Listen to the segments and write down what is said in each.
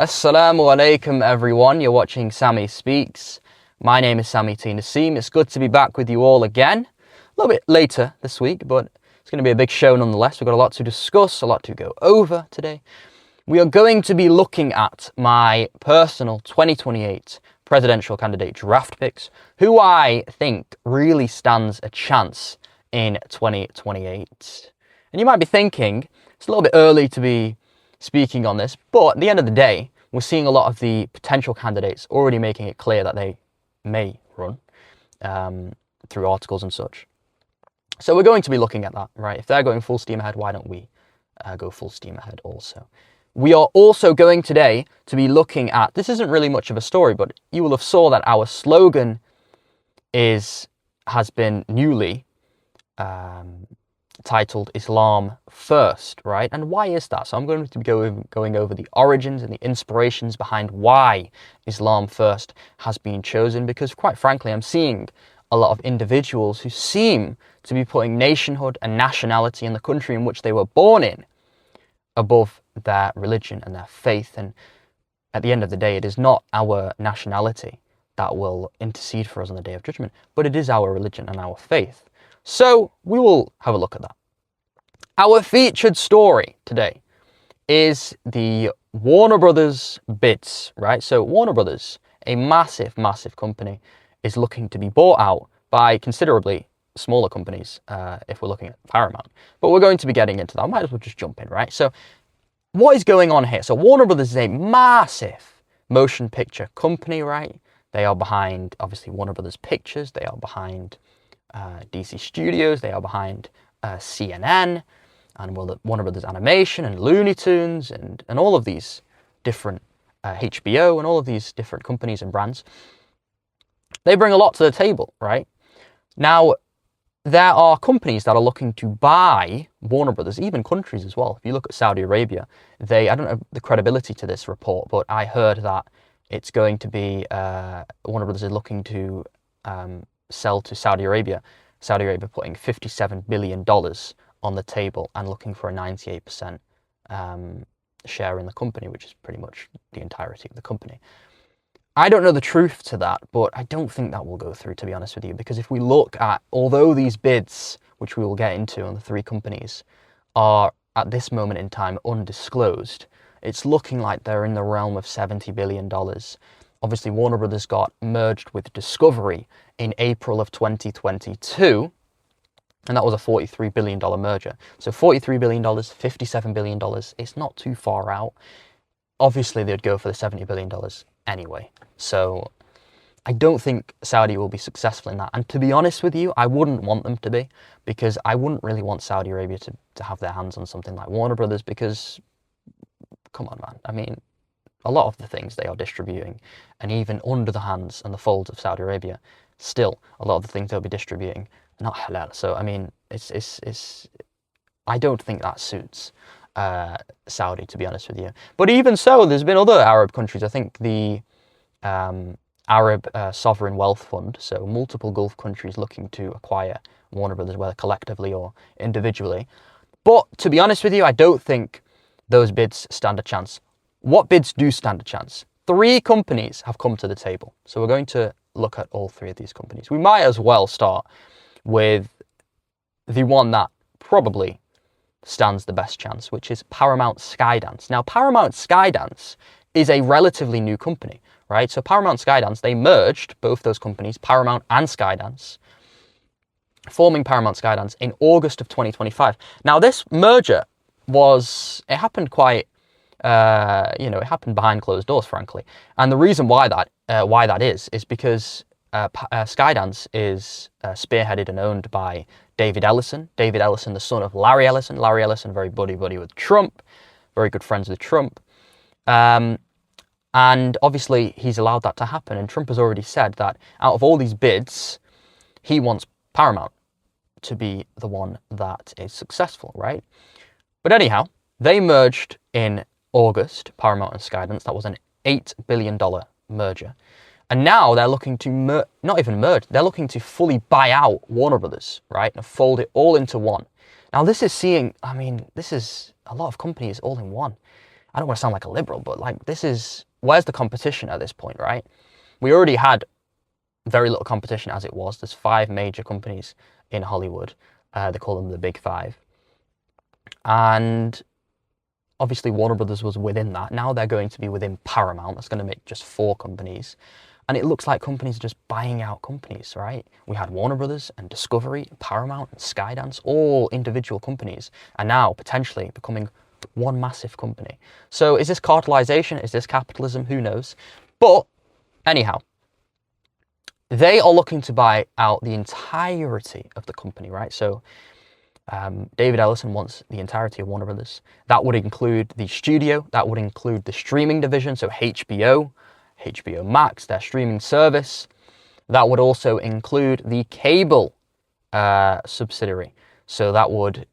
Assalamu alaikum everyone, you're watching Sami Speaks. My name is Sami T. Naseem. It's good to be back with you all again. A little bit later this week, but it's going to be a big show nonetheless. We've got a lot to discuss, a lot to go over today. We are going to be looking at my personal 2028 presidential candidate draft picks, who I think really stands a chance in 2028. And you might be thinking, it's a little bit early to be speaking on this, but at the end of the day, we're seeing a lot of the potential candidates already making it clear that they may run through articles and such. So we're going to be looking at that, right? If they're going full steam ahead, why don't we go full steam ahead also? We are also going today to be looking at, this isn't really much of a story, but you will have saw that our slogan has been newly titled Islam First, right? And why is that? So I'm going to be going over the origins and the inspirations behind why Islam First has been chosen, because quite frankly, I'm seeing a lot of individuals who seem to be putting nationhood and nationality in the country in which they were born in above their religion and their faith. And at the end of the day, it is not our nationality that will intercede for us on the Day of Judgment, but it is our religion and our faith. So we will have a look at that. Our featured story today is the Warner Brothers bids, right? So Warner Brothers, a massive, massive company, is looking to be bought out by considerably smaller companies if we're looking at Paramount. But we're going to be getting into that. I might as well just jump in, right? So what is going on here? So Warner Brothers is a massive motion picture company, right? They are behind, obviously, Warner Brothers Pictures. They are behind DC Studios. They are behind CNN and Warner Brothers Animation and Looney Tunes and all of these different HBO and all of these different companies and brands. They bring a lot to the table, right? Now, there are companies that are looking to buy Warner Brothers, even countries as well. If you look at Saudi Arabia, I don't know the credibility to this report, but I heard that it's going to be, Warner Brothers is looking to sell to Saudi Arabia. Saudi Arabia putting $57 billion on the table and looking for a 98% share in the company, which is pretty much the entirety of the company. I don't know the truth to that, but I don't think that will go through, to be honest with you, because if we look at, although these bids, which we will get into on the three companies, are at this moment in time undisclosed, it's looking like they're in the realm of $70 billion. Obviously, Warner Brothers got merged with Discovery in April of 2022, and that was a $43 billion merger. So $43 billion, $57 billion, it's not too far out. Obviously, they'd go for the $70 billion anyway. So I don't think Saudi will be successful in that. And to be honest with you, I wouldn't want them to be, because I wouldn't really want Saudi Arabia to have their hands on something like Warner Brothers, because, come on, man. I mean, a lot of the things they are distributing, and even under the hands and the folds of Saudi Arabia, still, a lot of the things they'll be distributing are not halal. So, I mean, I don't think that suits Saudi, to be honest with you. But even so, there's been other Arab countries. I think the Arab Sovereign Wealth Fund, so multiple Gulf countries looking to acquire Warner Brothers, whether collectively or individually. But to be honest with you, I don't think those bids stand a chance. What bids do stand a chance? Three companies have come to the table. So we're going to look at all three of these companies. We might as well start with the one that probably stands the best chance, which is Paramount Skydance. Now, Paramount Skydance is a relatively new company, right? So Paramount Skydance, they merged both those companies, Paramount and Skydance, forming Paramount Skydance in August of 2025. Now, this merger it happened quite, it happened behind closed doors, frankly. And the reason why that is because Skydance is spearheaded and owned by David Ellison. David Ellison, the son of Larry Ellison. Larry Ellison, very buddy with Trump, very good friends with Trump. And obviously, he's allowed that to happen. And Trump has already said that out of all these bids, he wants Paramount to be the one that is successful, right? But anyhow, they merged in August, Paramount and Skydance. That was an $8 billion merger. And now they're looking to, not even merge, they're looking to fully buy out Warner Brothers, right? And fold it all into one. Now this is a lot of companies all in one. I don't want to sound like a liberal, but like where's the competition at this point, right? We already had very little competition as it was. There's 5 major companies in Hollywood. They call them the Big Five. And obviously Warner Brothers was within that. Now they're going to be within Paramount. That's going to make just 4 companies. And it looks like companies are just buying out companies, right? We had Warner Brothers and Discovery, Paramount and Skydance, all individual companies, and now potentially becoming one massive company. So is this cartelization? Is this capitalism? Who knows? But anyhow, they are looking to buy out the entirety of the company, right? So David Ellison wants the entirety of Warner Brothers. That would include the studio. That would include the streaming division, so HBO Max, their streaming service. That would also include the cable subsidiary. So that would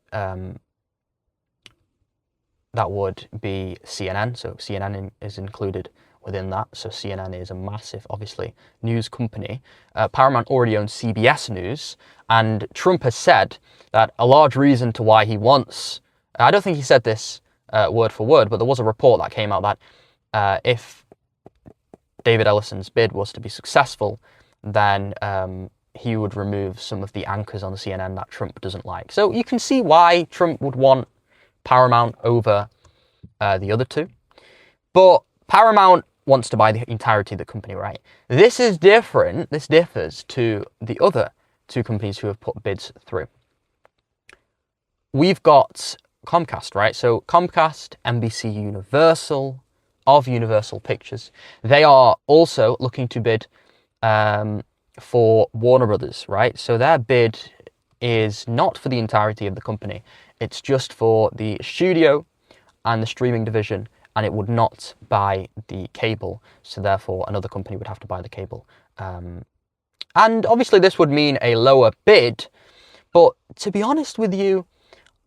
be CNN. So CNN is included within that. So CNN is a massive, obviously, news company. Paramount already owns CBS News, and Trump has said that a large reason to why he wants, I don't think he said this word for word, but there was a report that came out that if David Ellison's bid was to be successful, then he would remove some of the anchors on the CNN that Trump doesn't like. So you can see why Trump would want Paramount over the other 2. But Paramount wants to buy the entirety of the company, right? This is different. This differs to the other 2 companies who have put bids through. We've got Comcast, right? So Comcast, NBC Universal, of Universal Pictures. They are also looking to bid for Warner Brothers, right? So their bid is not for the entirety of the company. It's just for the studio and the streaming division, and it would not buy the cable. So therefore, another company would have to buy the cable. And obviously this would mean a lower bid, but to be honest with you,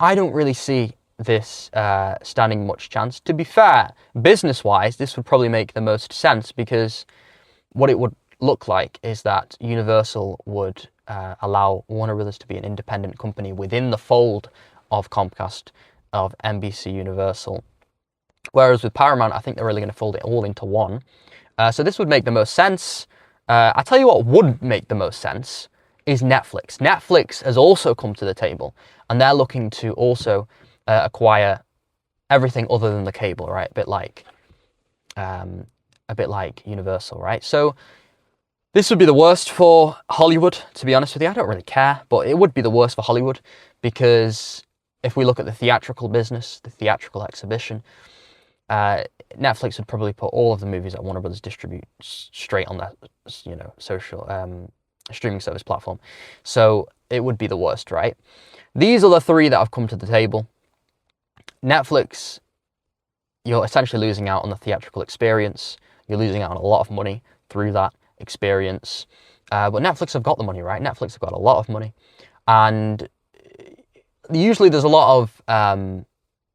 I don't really see this standing much chance. To be fair, business-wise, this would probably make the most sense, because what it would look like is that Universal would allow Warner Brothers to be an independent company within the fold of Comcast, of NBC Universal. Whereas with Paramount, I think they're really going to fold it all into one. So this would make the most sense. I tell you what would make the most sense is Netflix. Netflix has also come to the table, and they're looking to also acquire everything other than the cable, right? A bit like Universal, right? So this would be the worst for Hollywood, to be honest with you. I don't really care, but it would be the worst for Hollywood, because if we look at the theatrical business, the theatrical exhibition, Netflix would probably put all of the movies that Warner Brothers distribute straight on their, social streaming service platform. So it would be the worst, right? These are the 3 that have come to the table. Netflix, you're essentially losing out on the theatrical experience. You're losing out on a lot of money through that experience. But Netflix have got the money, right? Netflix have got a lot of money. And usually there's a lot of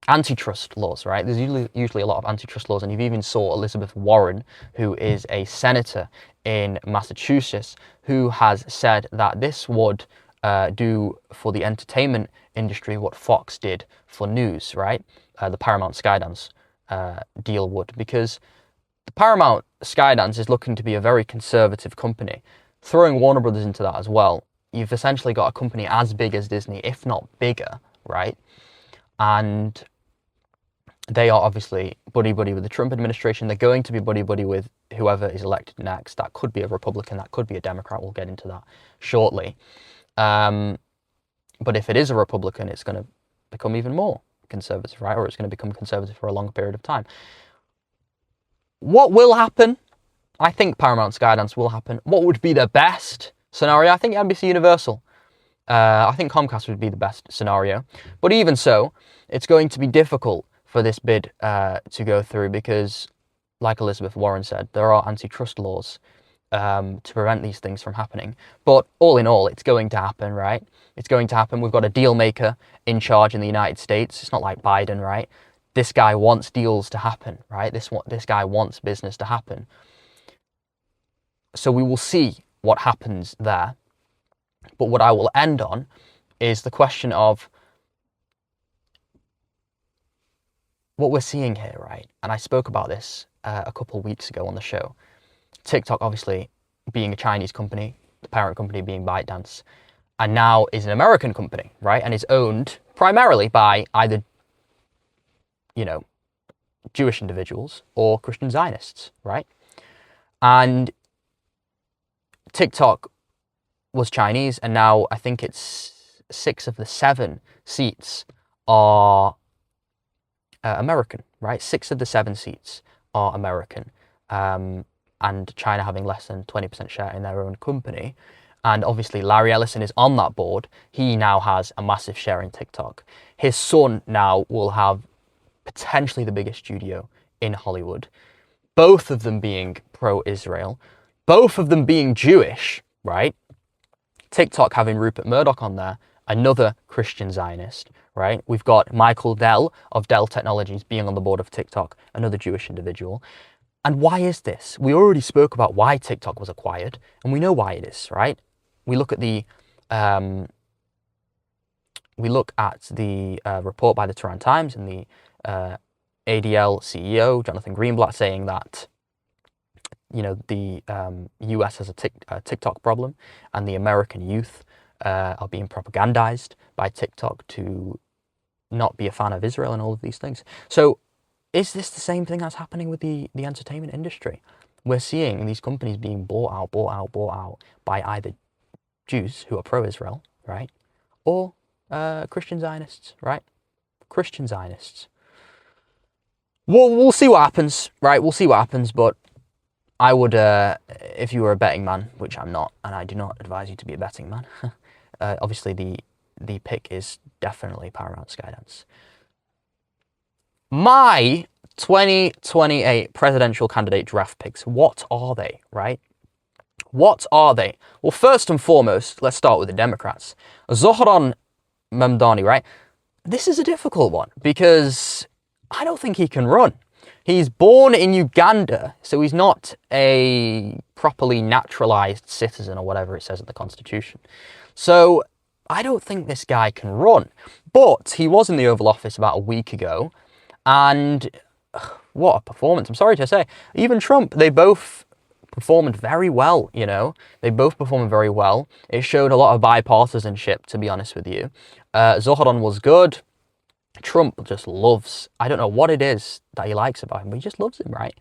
antitrust laws, right? There's usually a lot of antitrust laws, and you've even saw Elizabeth Warren, who is a senator in Massachusetts, who has said that this would do for the entertainment industry what Fox did for news, right? The Paramount Skydance deal would, because the Paramount Skydance is looking to be a very conservative company. Throwing Warner Brothers into that as well, you've essentially got a company as big as Disney, if not bigger, right? And they are obviously buddy-buddy with the Trump administration. They're going to be buddy-buddy with whoever is elected next. That could be a Republican, that could be a Democrat. We'll get into that shortly. But if it is a Republican, it's going to become even more conservative, right? Or it's going to become conservative for a longer period of time. What will happen? I think Paramount Skydance will happen. What would be the best scenario? I think NBC Universal. I think Comcast would be the best scenario. But even so, it's going to be difficult for this bid to go through, because, like Elizabeth Warren said, there are antitrust laws to prevent these things from happening. But all in all, it's going to happen, right? It's going to happen. We've got a deal maker in charge in the United States. It's not like Biden, right? This guy wants deals to happen, right? This guy wants business to happen. So we will see what happens there. But what I will end on is the question of, what we're seeing here, right? And I spoke about this a couple of weeks ago on the show. TikTok, obviously, being a Chinese company, the parent company being ByteDance, and now is an American company, right? And is owned primarily by either, Jewish individuals or Christian Zionists, right? And TikTok was Chinese, and now I think it's 6 of the 7 seats are American, right? 6 of the 7 seats are American, and China having less than 20% share in their own company. And obviously Larry Ellison is on that board. He now has a massive share in TikTok. His son now will have potentially the biggest studio in Hollywood. Both of them being pro-Israel, both of them being Jewish, right? TikTok having Rupert Murdoch on there, another Christian Zionist, right? We've got Michael Dell of Dell Technologies being on the board of TikTok, another Jewish individual. And why is this? We already spoke about why TikTok was acquired, and we know why it is, right? We look at the report by the Tehran Times and the ADL CEO Jonathan Greenblatt saying that the US has a TikTok problem, and the American youth are being propagandized by TikTok to not be a fan of Israel and all of these things. So is this the same thing that's happening with the entertainment industry? We're seeing these companies being bought out by either Jews who are pro-Israel, right? Or Christian Zionists, right? Christian Zionists. We'll see what happens, right? We'll see what happens, but I would, if you were a betting man, which I'm not, and I do not advise you to be a betting man, obviously the pick is definitely Paramount Skydance. My 2028 presidential candidate draft picks, what are they, right? What are they? Well, first and foremost, let's start with the Democrats. Zohran Mamdani, right? This is a difficult one because I don't think he can run. He's born in Uganda, so he's not a properly naturalized citizen or whatever it says in the Constitution. So I don't think this guy can run. But he was in the Oval Office about a week ago, and what a performance. I'm sorry to say. Even Trump, they both performed very well, They both performed very well. It showed a lot of bipartisanship, to be honest with you. Zohran was good. Trump just loves, I don't know what it is that he likes about him, but he just loves him, right?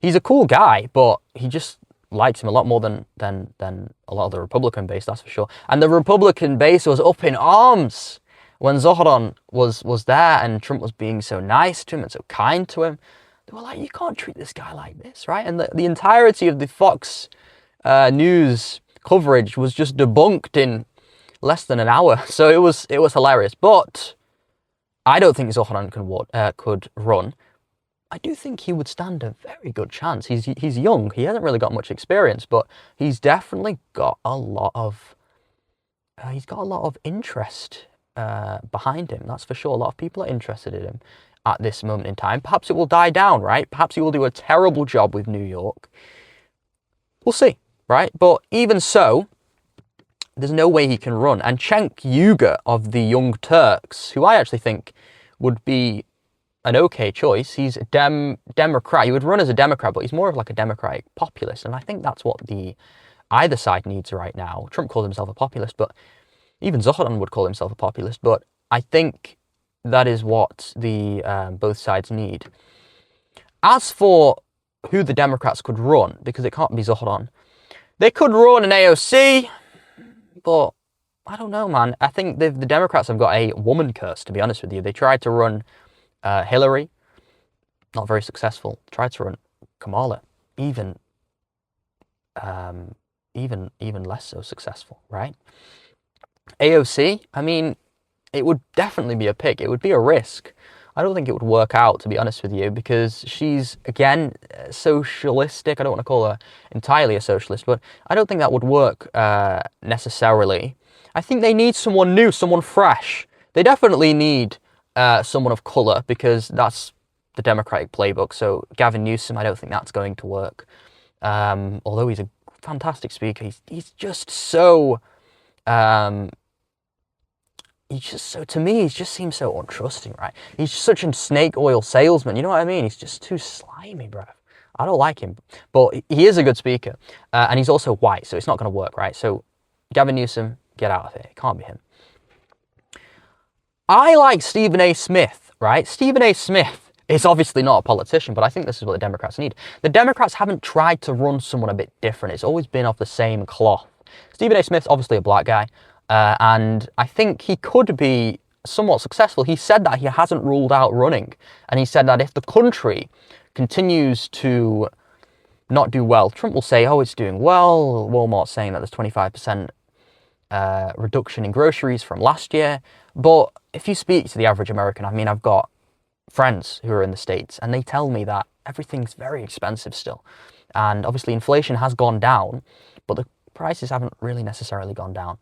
He's a cool guy, but he just likes him a lot more than a lot of the Republican base, that's for sure. And the Republican base was up in arms when Zohran was there and Trump was being so nice to him and so kind to him. They were like, you can't treat this guy like this, right? And the entirety of the Fox News coverage was just debunked in less than an hour. So it was hilarious. But I don't think Zohran could run. I do think he would stand a very good chance. He's young. He hasn't really got much experience, but he's definitely got a lot of interest behind him. That's for sure. A lot of people are interested in him at this moment in time. Perhaps it will die down, right? Perhaps he will do a terrible job with New York. We'll see, right? But even so, there's no way he can run. And Cenk Uygur of the Young Turks, who I actually think would be an okay choice. He's a Democrat. He would run as a Democrat, but he's more of like a Democratic populist. And I think that's what either side needs right now. Trump calls himself a populist, but even Zohran would call himself a populist. But I think that is what the both sides need. As for who the Democrats could run, because it can't be Zohran, they could run an AOC, but I don't know, man. I think the Democrats have got a woman curse, to be honest with you. They tried to run Hillary, not very successful. Tried to run Kamala, even less so successful, right? AOC, I mean, it would definitely be a pick. It would be a risk. I don't think it would work out, to be honest with you, because she's, again, socialistic. I don't want to call her entirely a socialist, but I don't think that would work necessarily. I think they need someone new, someone fresh. They definitely need someone of colour, because that's the Democratic playbook. So Gavin Newsom, I don't think that's going to work. Although he's a fantastic speaker, he's just so to me, he just seems so untrusting, right? He's such a snake oil salesman, you know what I mean? He's just too slimy, bro. I don't like him, but he is a good speaker, and he's also white, so it's not going to work, right? So Gavin Newsom, get out of here. It can't be him. I like Stephen A. Smith, right? Stephen A. Smith is obviously not a politician, but I think this is what the Democrats need. The Democrats haven't tried to run someone a bit different. It's always been off the same cloth. Stephen A. Smith's obviously a black guy, and I think he could be somewhat successful. He said that he hasn't ruled out running, and he said that if the country continues to not do well, Trump will say, oh, it's doing well. Walmart's saying that there's 25% reduction in groceries from last year. But if you speak to the average American, I mean, I've got friends who are in the States, and they tell me that everything's very expensive still. And obviously inflation has gone down, but the prices haven't really necessarily gone down.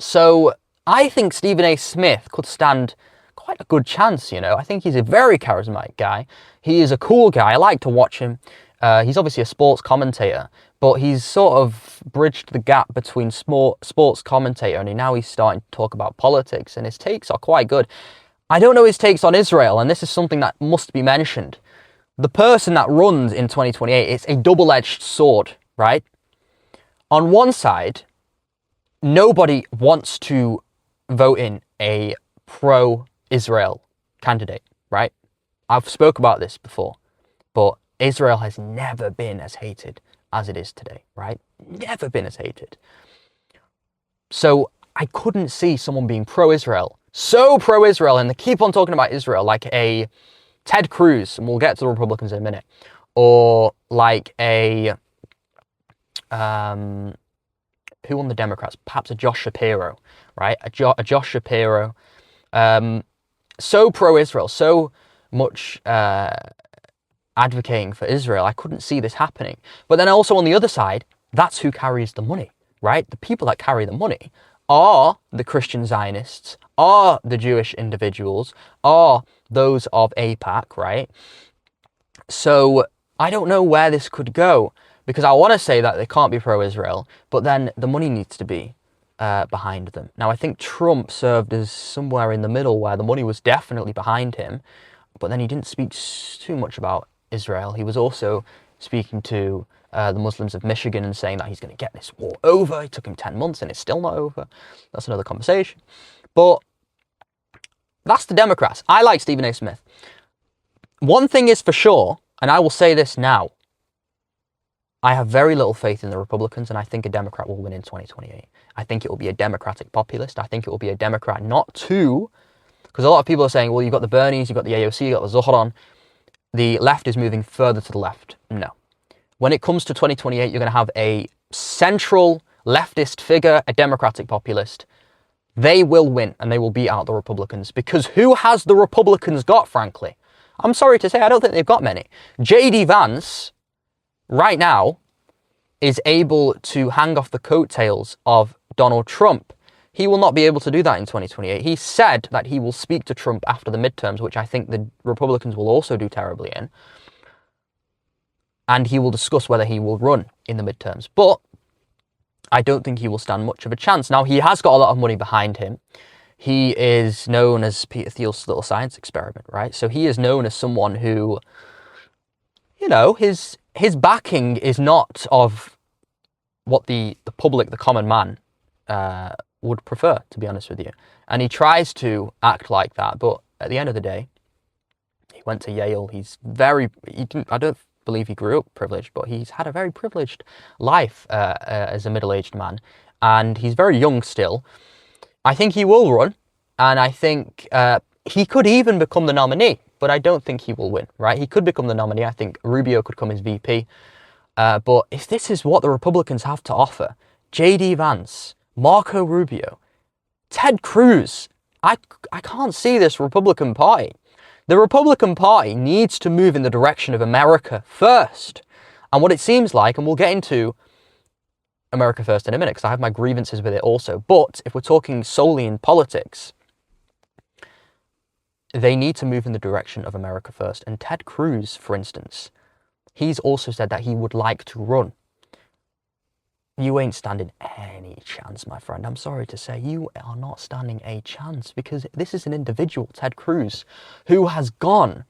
So I think Stephen A. Smith could stand quite a good chance, you know. I think he's a very charismatic guy. He is a cool guy. I like to watch him. He's obviously a sports commentator, but he's sort of bridged the gap between sports commentator and now he's starting to talk about politics, and his takes are quite good. I don't know his takes on Israel, and this is something that must be mentioned. The person that runs in 2028, it's a double-edged sword, right? On one side, nobody wants to vote in a pro-Israel candidate, right? I've spoke about this before, but Israel has never been as hated as it is today, right? Never been as hated. So I couldn't see someone being pro-Israel, so pro-Israel, and they keep on talking about Israel like a Ted Cruz, and we'll get to the Republicans in a minute, or like a, who on the Democrats? Perhaps a Josh Shapiro, right? A Josh Shapiro, so pro-Israel, so much advocating for Israel. I couldn't see this happening. But then also on the other side, that's who carries the money, right? The people that carry the money are the Christian Zionists, are the Jewish individuals, are those of AIPAC, right? So I don't know where this could go, because I want to say that they can't be pro-Israel, but then the money needs to be behind them. Now, I think Trump served as somewhere in the middle where the money was definitely behind him, but then he didn't speak too much about Israel. He was also speaking to the Muslims of Michigan and saying that he's going to get this war over. It took him 10 months and it's still not over. That's another conversation. But that's the Democrats. I like Stephen A. Smith. One thing is for sure, and I will say this now, I have very little faith in the Republicans, and I think a Democrat will win in 2028. I think it will be a Democratic populist. I think it will be a Democrat not too, because a lot of people are saying, well, you've got the Bernies, you've got the AOC, you've got the Zohran. The left is moving further to the left. No. When it comes to 2028, you're going to have a central leftist figure, a Democratic populist. They will win, and they will beat out the Republicans, because who has the Republicans got, frankly? I'm sorry to say, I don't think they've got many. J.D. Vance, right now, is able to hang off the coattails of Donald Trump. He will not be able to do that in 2028. He said that he will speak to Trump after the midterms, which I think the Republicans will also do terribly in. And he will discuss whether he will run in the midterms. But I don't think he will stand much of a chance. Now, he has got a lot of money behind him. He is known as Peter Thiel's little science experiment, right? So he is known as someone who, you know, his backing is not of what the public, the common man, would prefer, to be honest with you. And he tries to act like that, but at the end of the day, he went to Yale. I don't believe he grew up privileged, but he's had a very privileged life as a middle-aged man, and he's very young still. I think he will run, and I think he could even become the nominee, but I don't think he will win, right? He could become the nominee. I think Rubio could come as VP. But if this is what the Republicans have to offer, J.D. Vance, Marco Rubio, Ted Cruz, I can't see this Republican Party. The Republican Party needs to move in the direction of America first. And what it seems like, and we'll get into America First in a minute, because I have my grievances with it also, but if we're talking solely in politics, they need to move in the direction of America First. And Ted Cruz, for instance, he's also said that he would like to run. you ain't standing any chance, my friend. I'm sorry to say, you are not standing a chance, because this is an individual, Ted Cruz, who has gone,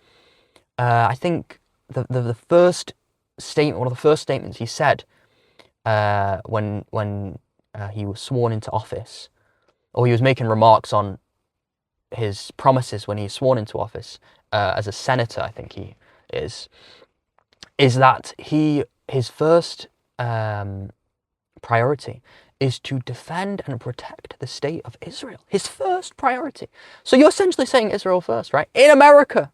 I think the first statement, one of the first statements he said when he was sworn into office, or he was making remarks on his promises when he was sworn into office as a senator, I think he is that his first priority is to defend and protect the state of Israel. His first priority. So you're essentially saying Israel first, right? In America.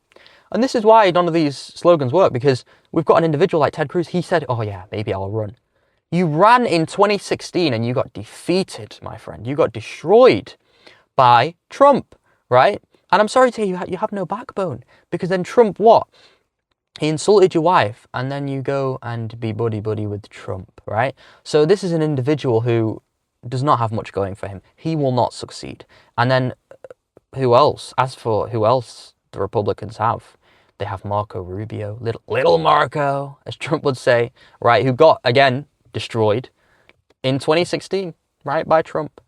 And this is why none of these slogans work, because we've got an individual like Ted Cruz. He said, oh yeah, maybe I'll run. You ran in 2016 and you got defeated, my friend. You got destroyed by Trump, right? And I'm sorry to you, you have no backbone, because then Trump, what? He insulted your wife, and then you go and be buddy-buddy with Trump, right? So this is an individual who does not have much going for him. He will not succeed. And then who else? As for who else the Republicans have, they have Marco Rubio, little Marco, as Trump would say, right? Who got, again, destroyed in 2016, right, by Trump.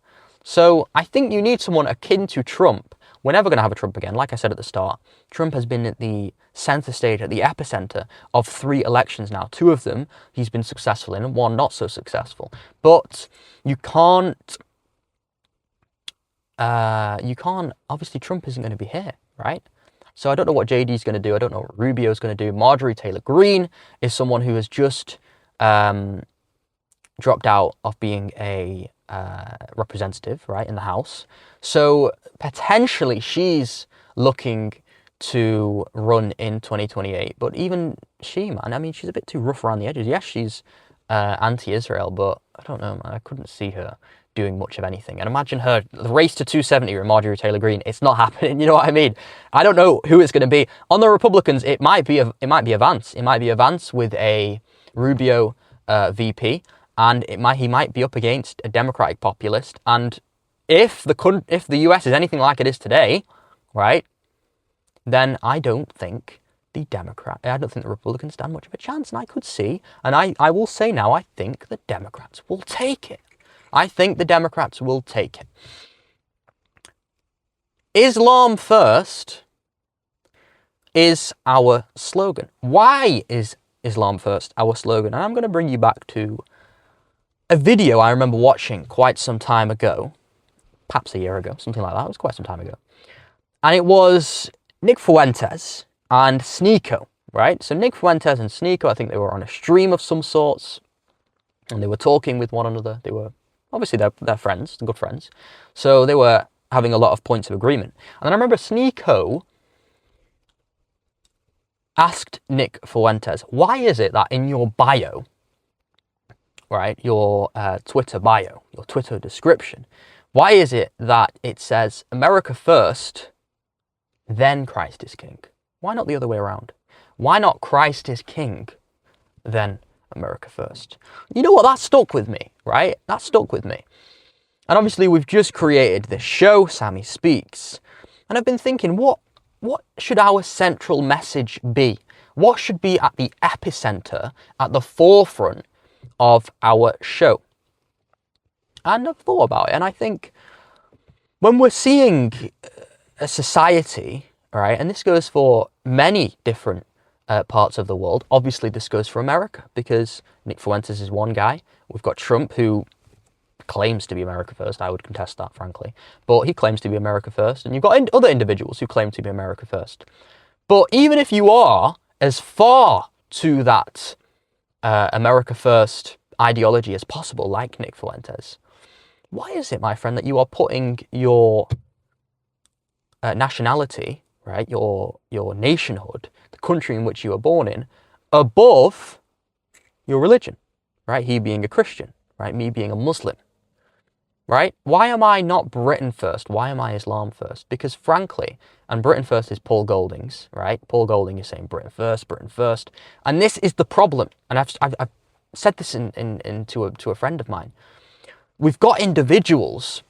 So I think you need someone akin to Trump. We're never going to have a Trump again. Like I said at the start, Trump has been at the center stage, at the epicenter of 3 elections now. 2 of them he's been successful in, and 1 not so successful. But you can't, obviously Trump isn't going to be here, right? So I don't know what JD's going to do. I don't know what Rubio's going to do. Marjorie Taylor Greene is someone who has just dropped out of being a representative, right, in the House. So potentially she's looking to run in 2028. But even she, man, I mean, she's a bit too rough around the edges. Yes, she's anti-Israel, but I don't know, man. I couldn't see her doing much of anything. And imagine her, the race to 270 with Marjorie Taylor Greene. It's not happening. You know what I mean? I don't know who it's going to be. On the Republicans, it might be a Vance. It might be a Vance with a Rubio VP. And he might be up against a Democratic populist. And if the US is anything like it is today, right, then I don't think the Republicans stand much of a chance. And I could see, and I will say now, I think the Democrats will take it. I think the Democrats will take it. Islam first is our slogan. Why is Islam first our slogan? And I'm going to bring you back to a video I remember watching quite some time ago, perhaps a year ago, something like that. It was quite some time ago. And it was Nick Fuentes and Sneeko, right? So Nick Fuentes and Sneeko, I think they were on a stream of some sorts, and they were talking with one another. They were, obviously, they're friends, good friends. So they were having a lot of points of agreement. And then I remember Sneeko asked Nick Fuentes, why is it that in your bio, right, your Twitter bio, your Twitter description, why is it that it says America first, then Christ is king? Why not the other way around? Why not Christ is king, then America first? You know what? That stuck with me, right? That stuck with me. And obviously we've just created this show, Sami Speaks. And I've been thinking, what should our central message be? What should be at the epicenter, at the forefront of our show? And I've thought about it, and I think when we're seeing a society, right, and this goes for many different parts of the world. Obviously, this goes for America, because Nick Fuentes is one guy. We've got Trump, who claims to be America first. I would contest that, frankly. But he claims to be America first. And you've got other individuals who claim to be America first. But even if you are as far to that America first ideology as possible, like Nick Fuentes, why is it, my friend, that you are putting your nationality, right, your nationhood, the country in which you were born in, above your religion, right? He being a Christian, right? Me being a Muslim, right? Why am I not Britain first? Why am I Islam first? Because frankly, and Britain first is Paul Golding's, right? Paul Golding is saying Britain first. And this is the problem. And I've said this to a friend of mine. We've got individuals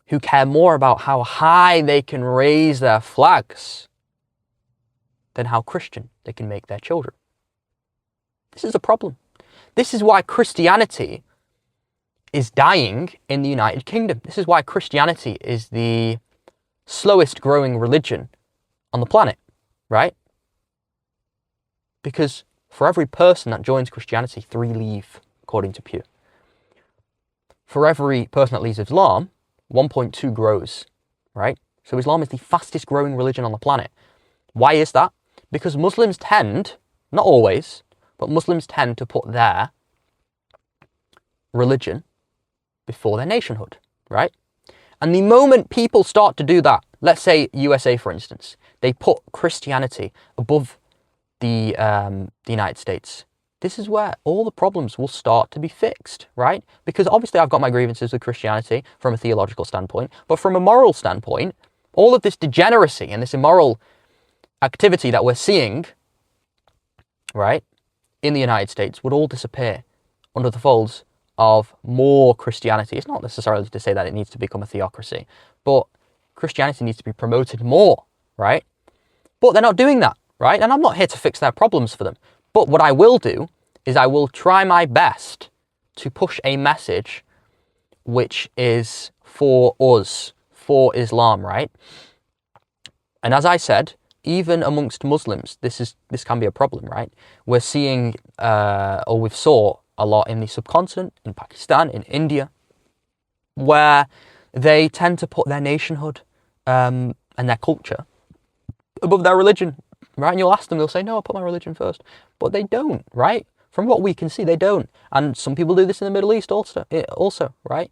who care more about how high they can raise their flags than how Christian they can make their children. This is a problem. This is why Christianity is dying in the United Kingdom. This is why Christianity is the slowest growing religion on the planet, right? Because for every person that joins Christianity, 3 leave, according to Pew. For every person that leaves Islam, 1.2 grows, right? So Islam is the fastest growing religion on the planet. Why is that? Because Muslims tend, not always, but Muslims tend to put their religion before their nationhood, right? And the moment people start to do that, let's say USA, for instance, they put Christianity above the United States. This is where all the problems will start to be fixed, right? Because obviously I've got my grievances with Christianity from a theological standpoint, but from a moral standpoint, all of this degeneracy and this immoral activity that we're seeing, right, in the United States would all disappear under the folds of more Christianity. It's not necessarily to say that it needs to become a theocracy, but Christianity needs to be promoted more, right? But they're not doing that, right? And I'm not here to fix their problems for them. But what I will do is I will try my best to push a message which is for us, for Islam, right? And as I said, even amongst Muslims, this can be a problem, right? We're seeing, or we've saw a lot in the subcontinent, in Pakistan, in India, where they tend to put their nationhood and their culture above their religion, right? And you'll ask them, they'll say, no, I put my religion first. But they don't, right? From what we can see, they don't. And some people do this in the Middle East also, right?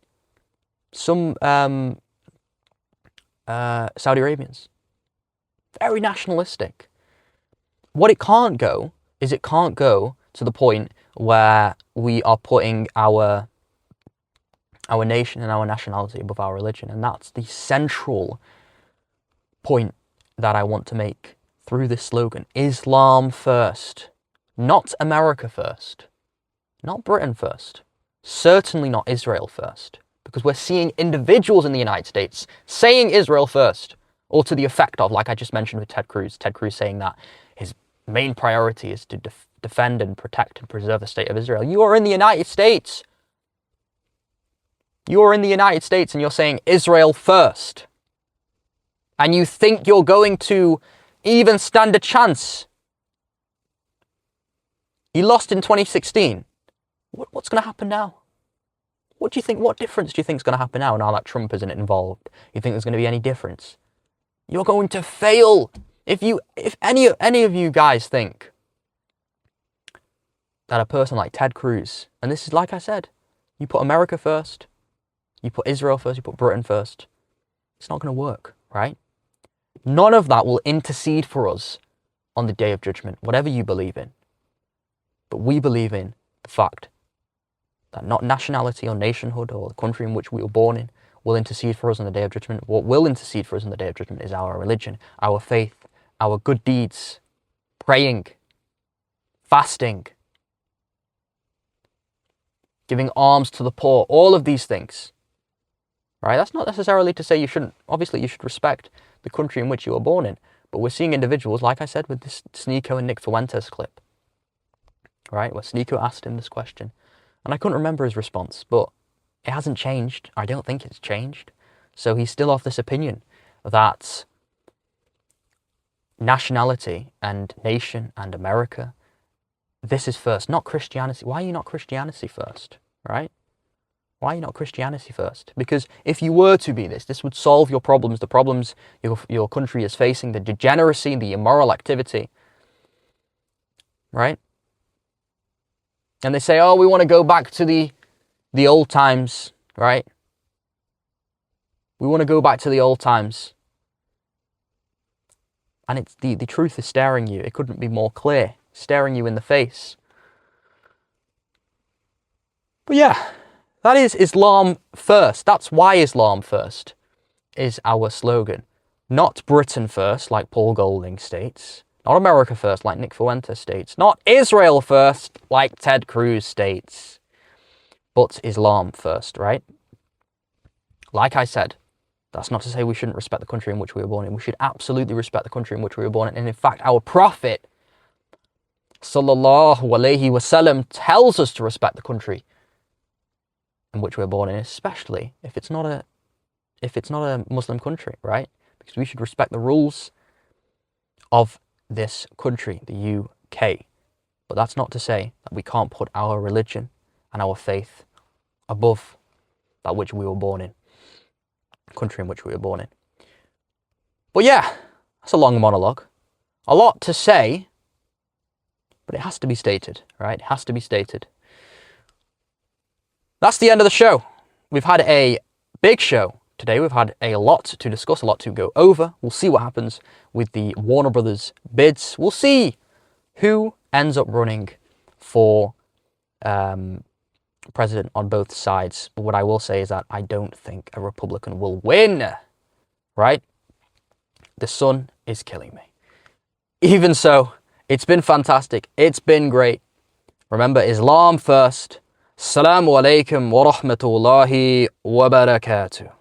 Some Saudi Arabians, very nationalistic. What it can't go is it can't go to the point where we are putting our nation and our nationality above our religion. And that's the central point that I want to make through this slogan. Islam first, not America first, not Britain first, certainly not Israel first, because we're seeing individuals in the United States saying Israel first, or to the effect of, like I just mentioned with Ted Cruz saying that his main priority is to defend and protect and preserve the state of Israel. You are in the United States. You are in the United States and you're saying Israel first. And you think you're going to even stand a chance. You lost in 2016. What's going to happen now? What do you think? What difference do you think is going to happen now that Trump isn't involved? You think there's going to be any difference? You're going to fail. If any of you guys think that a person like Ted Cruz, and this is like I said, you put America first, you put Israel first, you put Britain first, it's not going to work, right? None of that will intercede for us on the day of judgment, whatever you believe in. But we believe in the fact that not nationality or nationhood or the country in which we were born in will intercede for us on the day of judgment. What will intercede for us on the day of judgment is our religion, our faith, our good deeds, praying, fasting, giving alms to the poor, all of these things. Right? That's not necessarily to say you shouldn't, obviously you should respect the country in which you were born in. But we're seeing individuals, like I said, with this Sneeko and Nick Fuentes clip, right? Where Sneeko asked him this question. And I couldn't remember his response, but it hasn't changed. I don't think it's changed. So he's still of this opinion that nationality and nation and America, this is first, not Christianity. Why are you not Christianity first, right? Why are you not Christianity first? Because if you were to be this would solve your problems, the problems your country is facing, the degeneracy, the immoral activity, right? And they say, oh, we want to go back to the old times, right? We want to go back to the old times. And it's the truth is staring you. It couldn't be more clear, staring you in the face. But yeah, that is Islam first. That's why Islam first is our slogan. Not Britain first, like Paul Golding states. Not America first, like Nick Fuentes states. Not Israel first, like Ted Cruz states. But Islam first, right? Like I said, that's not to say we shouldn't respect the country in which we were born in. We should absolutely respect the country in which we were born in. And in fact, our Prophet, sallallahu alaihi wasallam, tells us to respect the country in which we're born in, especially if it's not a Muslim country, right? Because we should respect the rules of this country, the UK. But that's not to say that we can't put our religion and our faith above that which we were born in, country in which we were born in. But yeah, that's a long monologue. A lot to say, but it has to be stated, right? It has to be stated. That's the end of the show. We've had a big show today. We've had a lot to discuss, a lot to go over. We'll see what happens with the Warner Brothers bids. We'll see who ends up running for president on both sides. But what I will say is that I don't think a Republican will win, right? The sun is killing me. Even so, it's been fantastic. It's been great. Remember, Islam first. Assalamu alaikum wa rahmatullahi wa barakatuh.